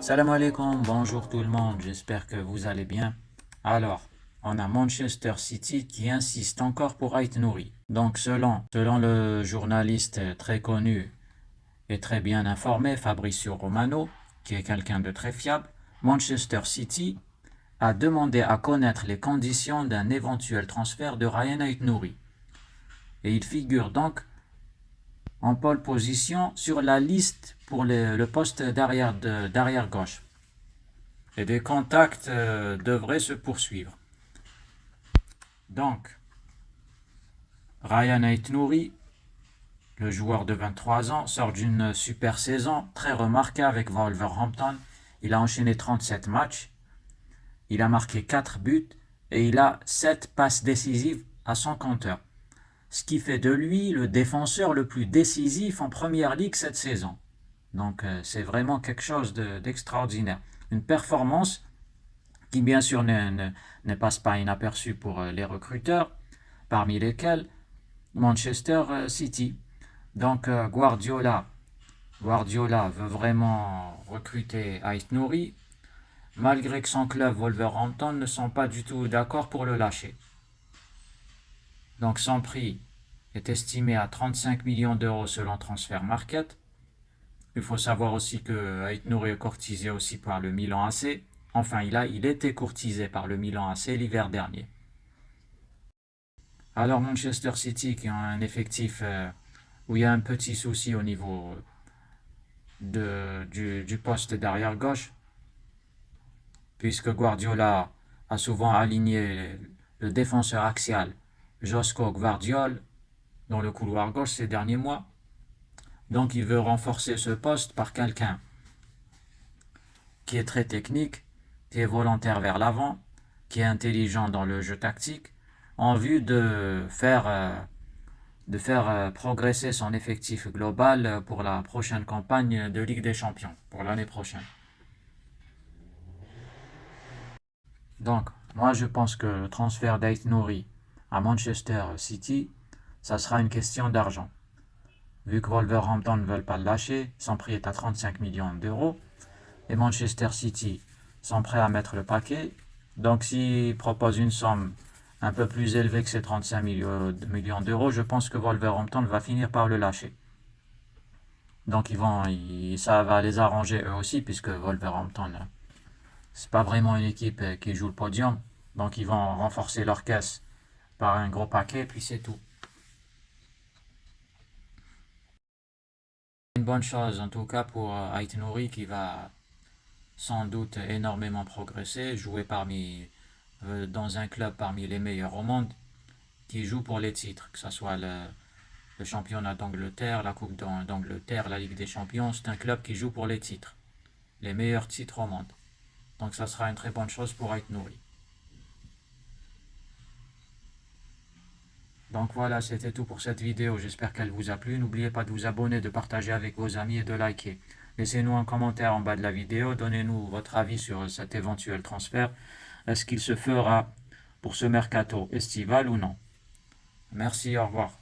Salam alaikum, bonjour tout le monde, j'espère que vous allez bien. Alors, on a Manchester City qui insiste encore pour Ait Nouri. Donc, selon le journaliste très connu et très bien informé, Fabrizio Romano, qui est quelqu'un de très fiable, Manchester City a demandé à connaître les conditions d'un éventuel transfert de Ryan Ait Nouri. Et il figure donc en pole position sur la liste pour le poste d'arrière gauche. Et des contacts devraient se poursuivre. Donc, Ryan Ait Nouri, le joueur de 23 ans, sort d'une super saison très remarquée avec Wolverhampton. Il a enchaîné 37 matchs, il a marqué 4 buts et il a 7 passes décisives à son compteur. Ce qui fait de lui le défenseur le plus décisif en première ligue cette saison. Donc c'est vraiment quelque chose d'extraordinaire. Une performance qui bien sûr ne passe pas inaperçue pour les recruteurs, parmi lesquels Manchester City. Donc Guardiola veut vraiment recruter Ait Nouri, malgré que son club Wolverhampton ne sont pas du tout d'accord pour le lâcher. Donc son prix est estimé à 35 millions d'euros selon Transfer Market. Il faut savoir aussi que Ait Nouri est courtisé aussi par le Milan AC. Enfin, il était courtisé par le Milan AC l'hiver dernier. Alors Manchester City qui a un effectif où il y a un petit souci au niveau du poste d'arrière gauche, puisque Guardiola a souvent aligné le défenseur axial Josko Gvardiol dans le couloir gauche ces derniers mois. Donc il veut renforcer ce poste par quelqu'un qui est très technique, qui est volontaire vers l'avant, qui est intelligent dans le jeu tactique, en vue de faire progresser son effectif global pour la prochaine campagne de Ligue des Champions, pour l'année prochaine. Donc, moi je pense que le transfert d'Ait Nouri à Manchester City, ça sera une question d'argent. Vu que Wolverhampton ne veulent pas le lâcher, son prix est à 35 millions d'euros, et Manchester City sont prêts à mettre le paquet. Donc s'ils proposent une somme un peu plus élevée que ces 35 millions d'euros, je pense que Wolverhampton va finir par le lâcher. Donc ça va les arranger eux aussi, puisque Wolverhampton, c'est pas vraiment une équipe qui joue le podium. Donc ils vont renforcer leur caisse par un gros paquet, puis c'est tout. Une bonne chose en tout cas pour Ait Nouri qui va sans doute énormément progresser, jouer dans un club parmi les meilleurs au monde, qui joue pour les titres, que ce soit le championnat d'Angleterre, la Coupe d'Angleterre, la Ligue des Champions. C'est un club qui joue pour les titres, les meilleurs titres au monde. Donc ça sera une très bonne chose pour Ait Nouri. Donc voilà, c'était tout pour cette vidéo. J'espère qu'elle vous a plu. N'oubliez pas de vous abonner, de partager avec vos amis et de liker. Laissez-nous un commentaire en bas de la vidéo. Donnez-nous votre avis sur cet éventuel transfert. Est-ce qu'il se fera pour ce mercato estival ou non? Merci, au revoir.